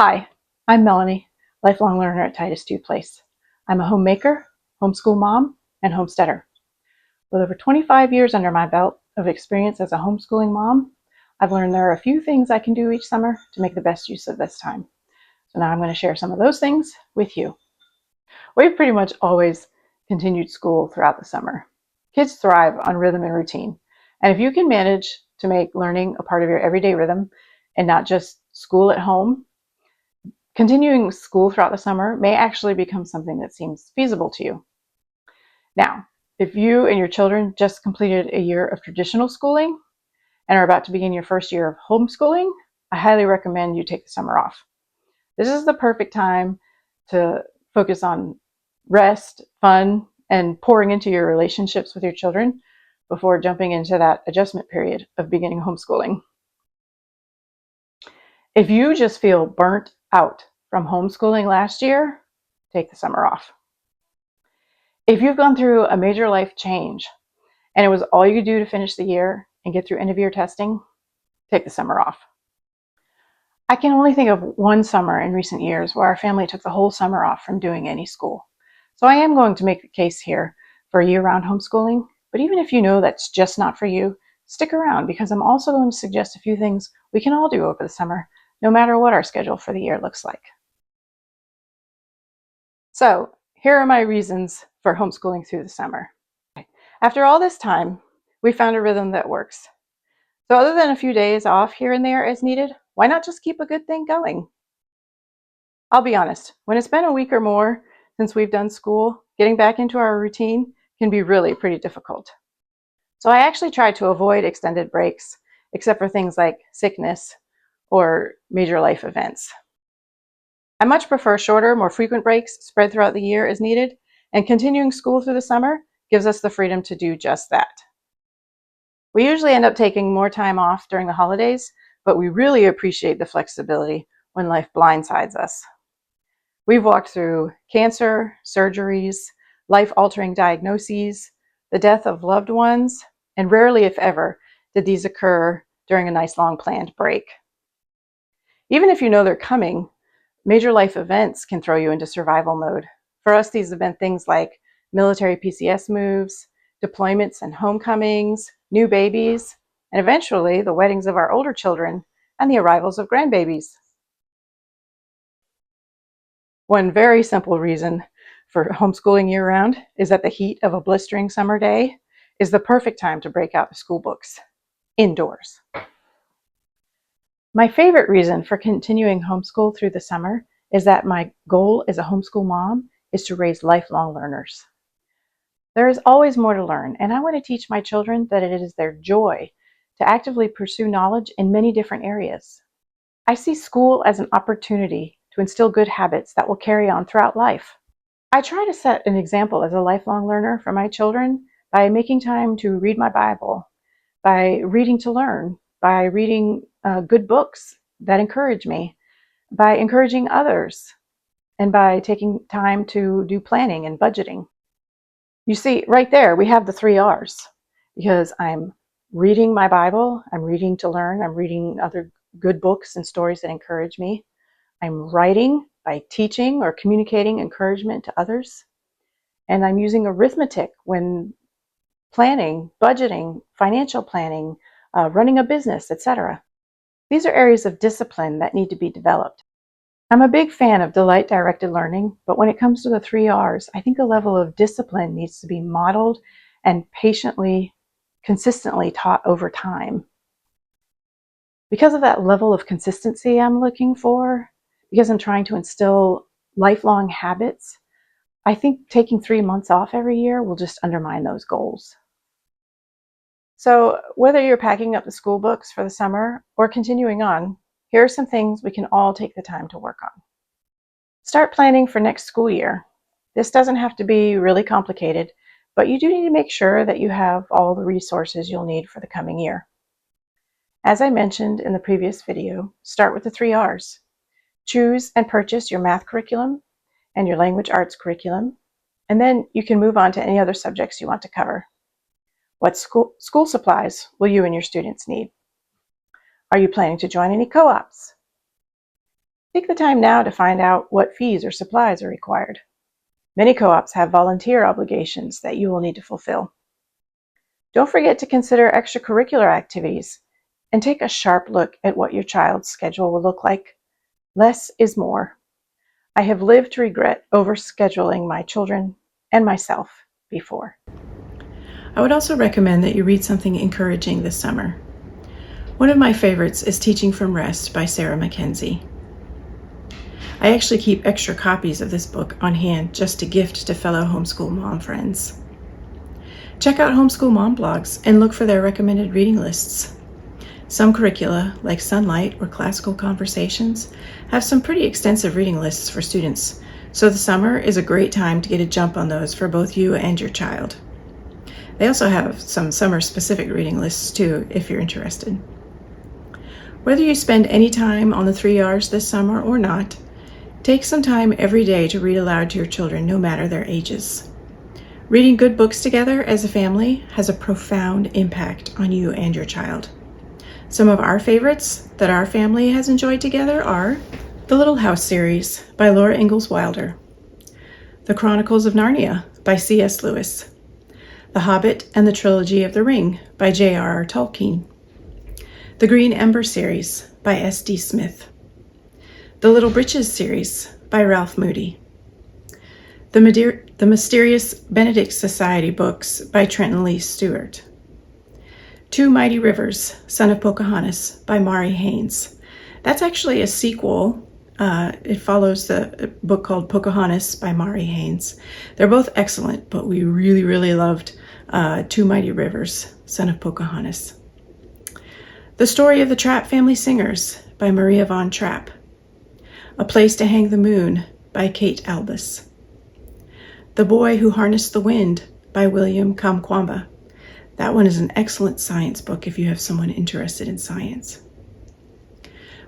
Hi, I'm Melanie, lifelong learner at Titus II Place. I'm a homemaker, homeschool mom, and homesteader. With over 25 years under my belt of experience as a homeschooling mom, I've learned there are a few things I can do each summer to make the best use of this time. So now I'm going to share some of those things with you. We've pretty much always continued school throughout the summer. Kids thrive on rhythm and routine, and if you can manage to make learning a part of your everyday rhythm and not just school at home, continuing school throughout the summer may actually become something that seems feasible to you. Now, if you and your children just completed a year of traditional schooling and are about to begin your first year of homeschooling, I highly recommend you take the summer off. This is the perfect time to focus on rest, fun, and pouring into your relationships with your children before jumping into that adjustment period of beginning homeschooling. If you just feel burnt out from homeschooling last year, take the summer off. If you've gone through a major life change and it was all you could do to finish the year and get through end of year testing, take the summer off. I can only think of one summer in recent years where our family took the whole summer off from doing any school. So I am going to make the case here for year-round homeschooling, but even if you know that's just not for you, stick around because I'm also going to suggest a few things we can all do over the summer, no matter what our schedule for the year looks like. So here are my reasons for homeschooling through the summer. After all this time, we found a rhythm that works. So other than a few days off here and there as needed, why not just keep a good thing going? I'll be honest, when it's been a week or more since we've done school, getting back into our routine can be really pretty difficult. So I actually try to avoid extended breaks, except for things like sickness or major life events. I much prefer shorter, more frequent breaks spread throughout the year as needed, and continuing school through the summer gives us the freedom to do just that. We usually end up taking more time off during the holidays, but we really appreciate the flexibility when life blindsides us. We've walked through cancer, surgeries, life-altering diagnoses, the death of loved ones, and rarely, if ever, did these occur during a nice long planned break. Even if you know they're coming, major life events can throw you into survival mode. For us, these have been things like military PCS moves, deployments and homecomings, new babies, and eventually the weddings of our older children and the arrivals of grandbabies. One very simple reason for homeschooling year-round is that the heat of a blistering summer day is the perfect time to break out the school books indoors. My favorite reason for continuing homeschool through the summer is that my goal as a homeschool mom is to raise lifelong learners. There is always more to learn, and I want to teach my children that it is their joy to actively pursue knowledge in many different areas. I see school as an opportunity to instill good habits that will carry on throughout life. I try to set an example as a lifelong learner for my children by making time to read my Bible, by reading to learn, by reading good books that encourage me, by encouraging others, and by taking time to do planning and budgeting. You see, right there, we have the 3 R's, because I'm reading my Bible, I'm reading to learn, I'm reading other good books and stories that encourage me. I'm writing by teaching or communicating encouragement to others. And I'm using arithmetic when planning, budgeting, financial planning, running a business, etc. These are areas of discipline that need to be developed. I'm a big fan of delight-directed learning, but when it comes to the 3 R's, I think a level of discipline needs to be modeled and patiently, consistently taught over time. Because of that level of consistency I'm looking for, because I'm trying to instill lifelong habits, I think taking 3 months off every year will just undermine those goals. So whether you're packing up the school books for the summer or continuing on, here are some things we can all take the time to work on. Start planning for next school year. This doesn't have to be really complicated, but you do need to make sure that you have all the resources you'll need for the coming year. As I mentioned in the previous video, start with the 3 R's. Choose and purchase your math curriculum and your language arts curriculum, and then you can move on to any other subjects you want to cover. What school supplies will you and your students need? Are you planning to join any co-ops? Take the time now to find out what fees or supplies are required. Many co-ops have volunteer obligations that you will need to fulfill. Don't forget to consider extracurricular activities and take a sharp look at what your child's schedule will look like. Less is more. I have lived to regret overscheduling my children and myself before. I would also recommend that you read something encouraging this summer. One of my favorites is Teaching from Rest by Sarah Mackenzie. I actually keep extra copies of this book on hand just to gift to fellow homeschool mom friends. Check out homeschool mom blogs and look for their recommended reading lists. Some curricula, like Sunlight or Classical Conversations, have some pretty extensive reading lists for students, so the summer is a great time to get a jump on those for both you and your child. They also have some summer-specific reading lists too, if you're interested. Whether you spend any time on the 3 R's this summer or not, take some time every day to read aloud to your children, no matter their ages. Reading good books together as a family has a profound impact on you and your child. Some of our favorites that our family has enjoyed together are the Little House series by Laura Ingalls Wilder, the Chronicles of Narnia by C.S. Lewis, the Hobbit and the Trilogy of the Ring by J.R.R. Tolkien, the Green Ember series by S.D. Smith, the Little Britches series by Ralph Moody, the Mysterious Benedict Society books by Trenton Stewart, Two Mighty Rivers, Son of Pocahontas by Mari Haynes. That's actually a sequel. It follows the book called Pocahontas by Mari Haynes. They're both excellent, but we really loved Two Mighty Rivers, Son of Pocahontas. The Story of the Trapp Family Singers by Maria von Trapp. A Place to Hang the Moon by Kate Albus. The Boy Who Harnessed the Wind by William Kamkwamba. That one is an excellent science book if you have someone interested in science.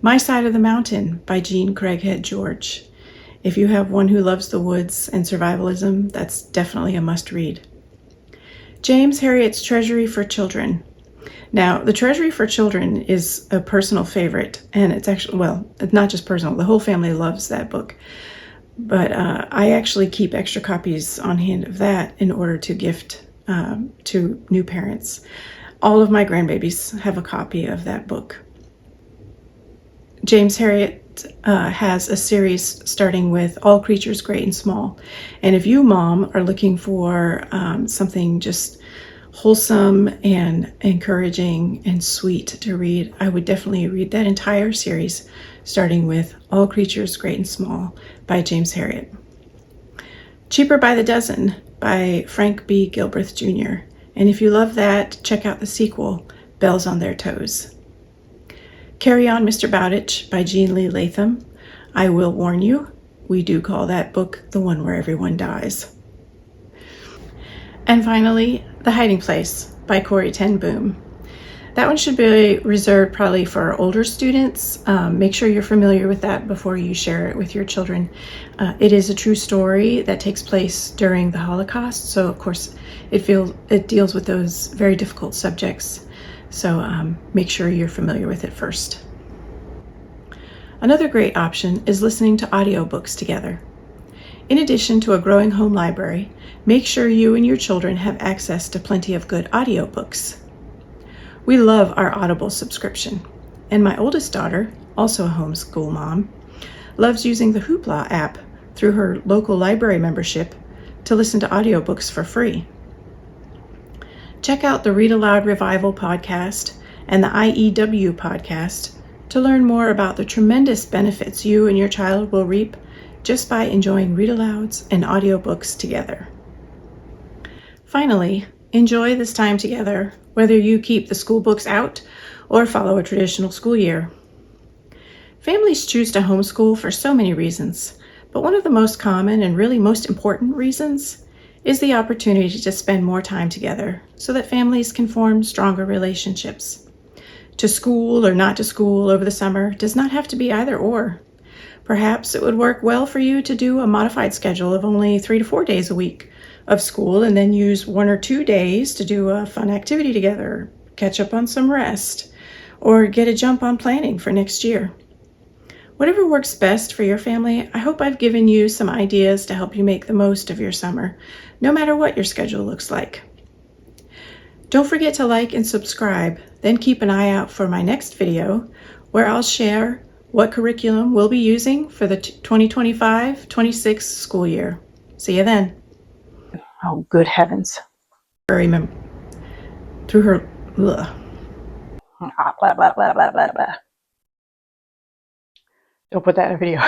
My Side of the Mountain by Jean Craighead George. If you have one who loves the woods and survivalism, that's definitely a must-read. James Herriot's Treasury for Children. Now, the Treasury for Children is a personal favorite, and it's actually, well, it's not just personal, the whole family loves that book. But I actually keep extra copies on hand of that in order to gift to new parents. All of my grandbabies have a copy of that book. James Herriot has a series starting with All Creatures Great and Small. And if you, Mom, are looking for something just wholesome and encouraging and sweet to read, I would definitely read that entire series, starting with All Creatures Great and Small by James Herriot. Cheaper by the Dozen by Frank B. Gilbreth Jr. And if you love that, check out the sequel, Bells on Their Toes. Carry On, Mr. Bowditch by Jean Lee Latham. I will warn you, we do call that book the one where everyone dies. And finally, The Hiding Place by Corrie ten Boom. That one should be reserved probably for older students. Make sure you're familiar with that before you share it with your children. It is a true story that takes place during the Holocaust, so of course it deals with those very difficult subjects. So make sure you're familiar with it first. Another great option is listening to audiobooks together. In addition to a growing home library, make sure you and your children have access to plenty of good audiobooks. We love our Audible subscription, and my oldest daughter, also a homeschool mom, loves using the Hoopla app through her local library membership to listen to audiobooks for free. Check out the Read-Aloud Revival podcast and the IEW podcast to learn more about the tremendous benefits you and your child will reap just by enjoying read-alouds and audiobooks together. Finally, enjoy this time together, whether you keep the school books out or follow a traditional school year. Families choose to homeschool for so many reasons, but one of the most common and really most important reasons is the opportunity to spend more time together so that families can form stronger relationships. To school or not to school over the summer does not have to be either or. Perhaps it would work well for you to do a modified schedule of only 3 to 4 days a week of school and then use 1 or 2 days to do a fun activity together, catch up on some rest, or get a jump on planning for next year. Whatever works best for your family, I hope I've given you some ideas to help you make the most of your summer, no matter what your schedule looks like. Don't forget to like and subscribe, then keep an eye out for my next video, where I'll share what curriculum we'll be using for the 2025-26 school year. See you then. Oh, good heavens. Remember, through her, ugh. Blah, blah, blah, blah, blah, blah. Don't put that in a video.